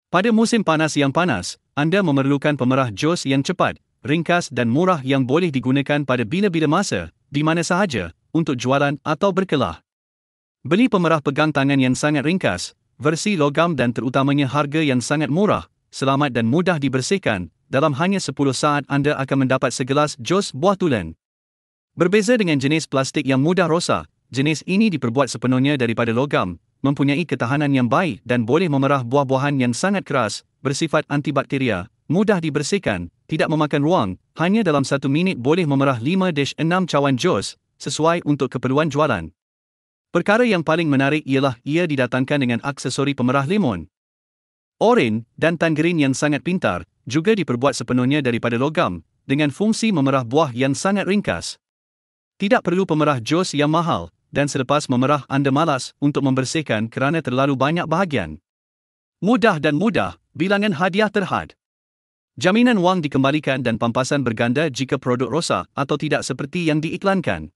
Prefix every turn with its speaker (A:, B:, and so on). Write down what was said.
A: Pada musim panas yang panas, anda memerlukan pemerah jos yang cepat, ringkas dan murah yang boleh digunakan pada bila-bila masa, di mana sahaja, untuk jualan atau berkelah. Beli pemerah pegang tangan yang sangat ringkas, versi logam dan terutamanya harga yang sangat murah, selamat dan mudah dibersihkan. Dalam hanya 10 saat anda akan mendapat segelas jos buah tulen. Berbeza dengan jenis plastik yang mudah rosak, jenis ini diperbuat sepenuhnya daripada logam, mempunyai ketahanan yang baik dan boleh memerah buah-buahan yang sangat keras, bersifat antibakteria, mudah dibersihkan, tidak memakan ruang, hanya dalam 1 minit boleh memerah 5-6 cawan jos, sesuai untuk keperluan jualan. Perkara yang paling menarik ialah ia didatangkan dengan aksesori pemerah lemon, oren dan tangerin yang sangat pintar, juga diperbuat sepenuhnya daripada logam, dengan fungsi memerah buah yang sangat ringkas. Tidak perlu pemerah jos yang mahal, dan selepas memerah anda malas untuk membersihkan kerana terlalu banyak bahagian. Mudah dan mudah, bilangan hadiah terhad. Jaminan wang dikembalikan dan pampasan berganda jika produk rosak atau tidak seperti yang diiklankan.